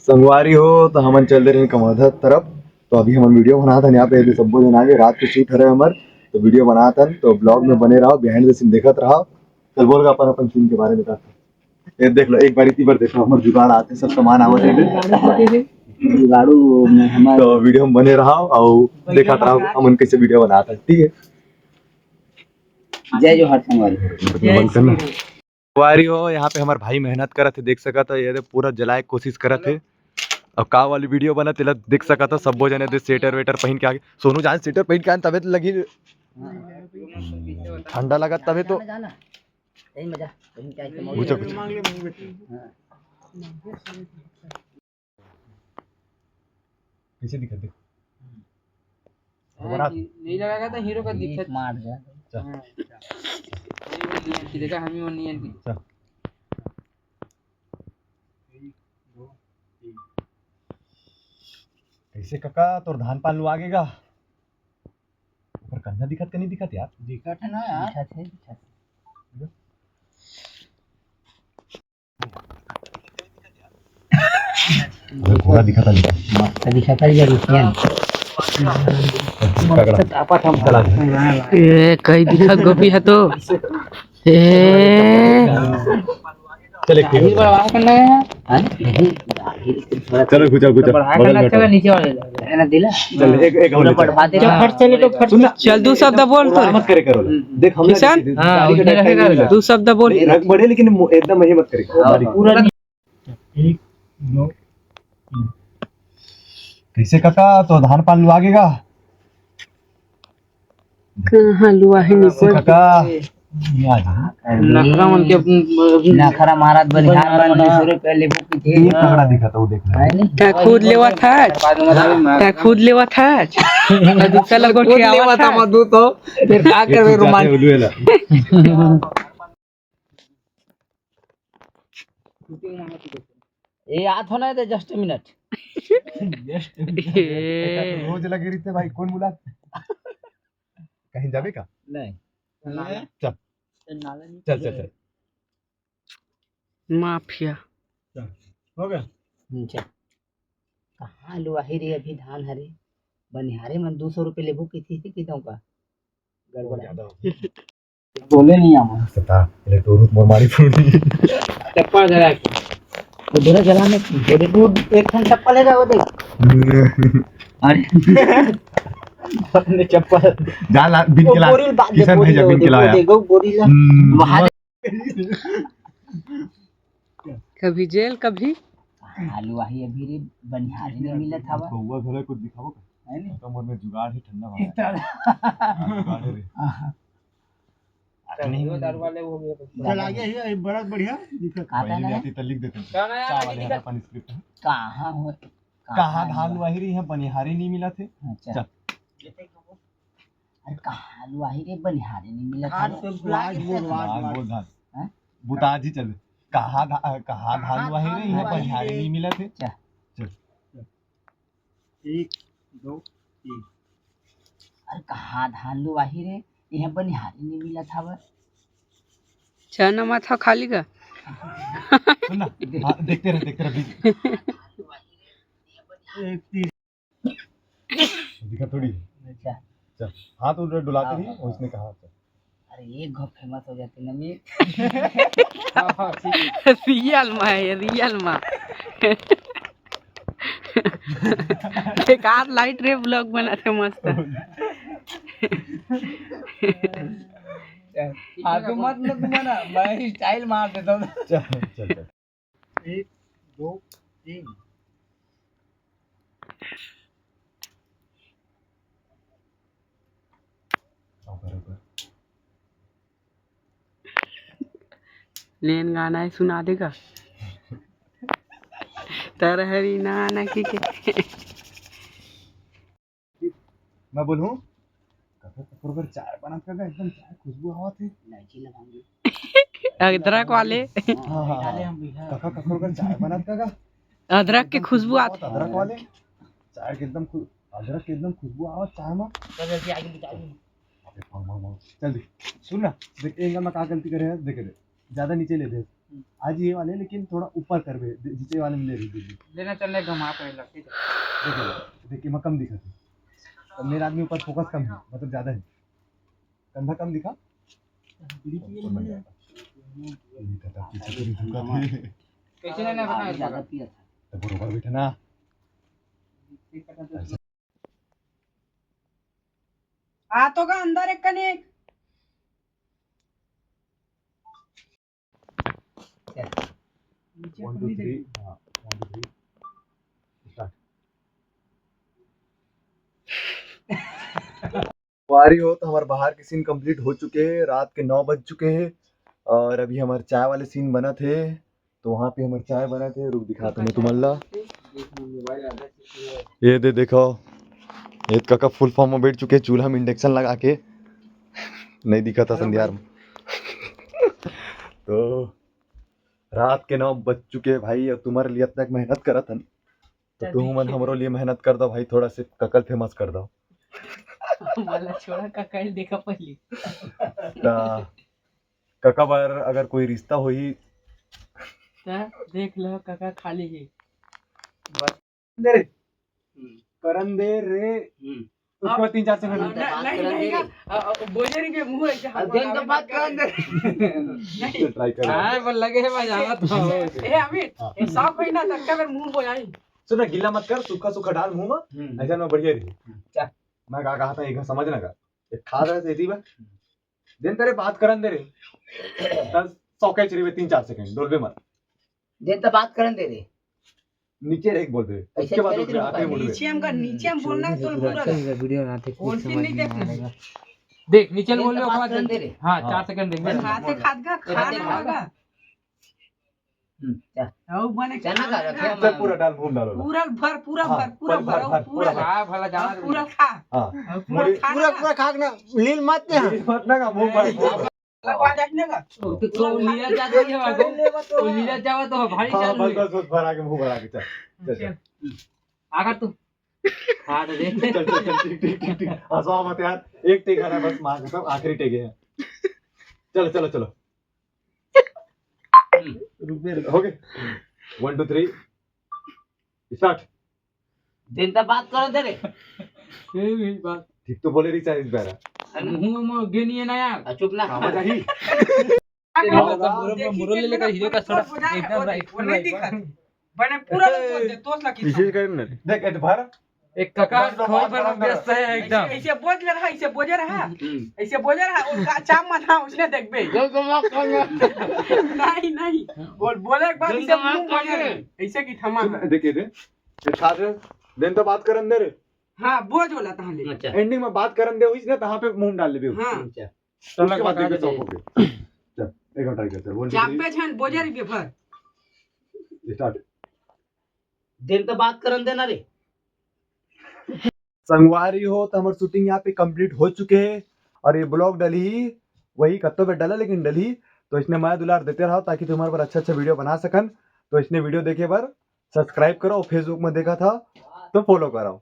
संगवारी हो तो हम चल रहे हैं कमौधा तरफ। तो अभी हम वीडियो बना था यहाँ पे सब जन आगे रात के शूट रहे हमार। तो वीडियो बना था तो ब्लॉग में बने रहो, बिहाइंड द सीन देखत रहो। चल बोल का अपन अपन सीन के बारे में बताते। ये देख लो एक बार इतनी बार देखो हमारे जुगाड़ आते सब सामान आवत है जुगाड़ू में हमारे। तो वीडियो में बने रहो और देखा रहो हम उनके से वीडियो बनाता है। ठीक है, जय जोहार संगवारी वारी हो। यहाँ पे हमारे भाई मेहनत करत थे, देख सका था ये पूरा जलाए कोशिश करत थे। अब का वाली वीडियो बना तिला देख सका था सब जने दे स्वेटर वेटर पहन के आगे। सोनू जान स्वेटर पहन के आए तबे तो लगी ठंडा लगा तबे तो पूछो कुछ पीछे दिखा दे नहीं लगाएगा तो हीरो का दिक्कत मार जाए। देखा हम ही वो नियन की कैसे काका तोर धान पान आगेगा ऊपर कंधा दिखत का नहीं दिखत यार? दिक्कत है ना यार, दिक्कत पूरा दिखता नहीं मस्त दिखता है यार रुकियन मस्त आपा हम चला ए कई दिखत गोपी है तो ए चले फिर बड़ा करना है चलो कुछ बगल में नीचे वाले है ना दिला चल एक और बढ़ा दे फट चले तो फट चल दू शब्द बोल तो मत करे करो देख हम हां दू शब्द बोल रख बड़े लेकिन एकदम ही मत करे पूरा एक दो कैसे काका तो धान पान लुआगेगा कहां लुआ है नहीं काका नखरा मन के नखरा महाराज बनिहार मन शुरू पहले बुक की थी तगड़ा दिखा था वो देखना क्या खुद लेवा था क्या खुद लेवा था दूसरा लगो क्या लेवा था मधु तो फिर क्या करवे रोमान ए हाथ होना है जस्ट मिनट रोज लगे रहते भाई कौन बुला कहीं जावे का नहीं चल चल चल चल माफिया हो गया चल कहाँ लुआही रे अभी धान हरे बनिहारे मन 200 रुपए लेबू की थी कितों का गड़बड़ बोले नहीं आमा सता ले तो रूट मोर मारी फूटी चप्पल जरा उधर जलाने थोड़ी दूर एक खन चप्पल है वो देख अरे अपने चप्पल जा बिन के ला किशन भेजा बिन के लाया देखो गोरिल्ला वहां कभी जेल कभी आलू आही अभी रे बनिहारी नहीं मिला था वो हुआ घरे कुछ दिखाओ का है नहीं तो मोर में जुगाड़ ही ठंडा वाला जुगाड़ है रे नहीं दारू वाले हो गए चल आगे है बड़ा बढ़िया दिखत पहले आती तो लिख देते चाय वाले हमारे पानी स्क्रिप्ट है कहां हो कहां धान वही रही है बनिहारी नहीं मिला थे चल अरे कहां आलू आही रे बनिहारी नहीं मिला था बोल धान बुताज ही चल कहां धान वही रही है बनिहारी नहीं मिला थे चल 1 2 3 अरे कहां धान लू आही रे यह बनिहारी नहीं मिला था बस छह माथा खाली का सुन ना देखते रहे दिखा थोड़ी चल हाथ उधर डुलाते नहीं उसने कहा अरे एक घप फेमस हो जाती ना मैं रियल मा है रियल मा एक आध लाइट रे ब्लॉग बनाते मस्त आगे मत बना मैं स्टाइल मार देता हूँ चल 1 2 3 लेन गाना है सुना देगा तर हरी नाना की के मैं बोलूं ककर चाय बना के एकदम चाय खुशबू आवा थी इलायची लगाऊंगी अदरक वाले काका ककर चाय बना के अदरक की खुशबू आती अदरक वाले चाय के एकदम अदरक के एकदम खुशबू आवा चाय में जल्दी आगे बिताई चल देख सुन ना देख एंगल में का गलती करे है देख ज्यादा नीचे ले दे आज ये वाले लेकिन थोड़ा ऊपर कर बे जितने वाले में ले रही थी लेना चलने घुमा पहले ठीक है। देखिए मैं कम दिखा थी तो मेरा आदमी ऊपर फोकस कम है मतलब ज्यादा है कंधा कम दिखा ऊपर बन जाएगा। ये था पीछे तो नहीं झुका थी कैसे लेना बना ज्यादा पिया था तो बरोबर बैठा ना आ तो का अंदर एक कनेक नीचे 1 2 अपनी 3 हां 1 2 3 स्टार्ट वारी हो तो हमारे बाहर के सीन कंप्लीट हो चुके हैं रात के 9 बज चुके हैं और अभी हमारे चाय वाले सीन बना थे तो वहाँ पे हमारे चाय बना थे रुक दिखाता हूँ तुम्हारा ये देखो ये काका फुल फॉर्म में बैठ चुके हैं चूल्हा में इंडक्शन लगा के नहीं दिखा था संध्यार में तो रात के 9 बज चुके हैं भाई और तुम्हारे लिए अब तक मेहनत करा था तो तुम मन हमारे लिए मेहनत कर दो भाई थोड़ा से ककल फेमस कर दो मला छोड़ा का कल देखा पहली काका बार अगर कोई रिश्ता हुई देख लो काका खाली है दे रे करन दे रे उसके बाद 3-4 सेकंड नहीं बोझरी के मुंह है दिन तो बात कर दे ट्राई कर हां पर लगे है मजा तो ए अमित साफ है ना धक्का में मुंह बोलाई सुन गीला मत कर सूखा सूखा डाल मुंह में ऐसा में बढ़िया रही मैं कहा था एक समझ ना कर एक खा रहा है बा दिन तेरे बात करन दे रे तब सौके चरी 3-4 सेकंड डोलबे मत दिन तो बात करन दे रे नीचे एक बोल दे उसके बाद ऊपर आके बोल दे नीचे हम बोलना है तो पूरा वीडियो बनाते और फिर नहीं देखना देख नीचे बोल रहे हो बात करन दे रे हाँ 4 सेकंड देंगे खाते खाद का खाना होगा आओ बने चना का रखे चल पूरा डाल मुंह डालो पूरा भर पूरा हाँ, भर पूरा भर, भर पूरा भर। हाँ भला जाना पूरा खा हां पूरा पूरा पूरा खा के ना लील मत दे मत ना का मुंह पर लगवा देखने का तो लिया जाता है भागो तो लिया जावा तो भारी हां चालू बस बस भरा के मुंह भरा के चल आकर तू हाँ तो देख चल चल चल ठीक हंसवा मत यार एक टेक है बस मार सब आखिरी टेक है चलो चलो चलो हो गए 1 2 3 स्टार्ट दिन तो बात करन दे रे बात ठीक तो बोले रही चाहिए इस बार मुंह में गेनी है ना यार चुप ना आवाज आई मुरल ले लेकर हीरो का थोड़ा एकदम राइट नहीं दिखा बने पूरा बोल दे तोस लगी देख ए भर एक कका थोड़ी भर व्यस्त है एकदम ऐसे बोझ रहा ऐसे बोझ रहा ऐसे बोझ रहा उसका चाम मत हाँ उसने देख बे नहीं नहीं बोले एक बार ऐसे मुंह बोझ रहे ऐसे की थमा देखिए दे छात्र दिन तो बात करन दे रे हाँ बोझ वाला तहां अच्छा एंडिंग में बात करन दे हुई ना तहां पे मुंह डाल ले हाँ चल लग बात दे सौ पे चल एक घंटा ट्राई कर बोल चापे छन बोझरी के भर स्टार्ट दिन तो बात करन दे ना रे संगवारी हो तो हमारी शूटिंग यहाँ पे कंप्लीट हो चुके हैं और ये ब्लॉग डली वही कत्तों पे डला लेकिन डली तो इसने माया दुलार देते रहो ताकि तुम्हारे पर अच्छा वीडियो बना सकन तो इसने वीडियो देखे पर सब्सक्राइब करो और फेसबुक में देखा था तो फॉलो कराओ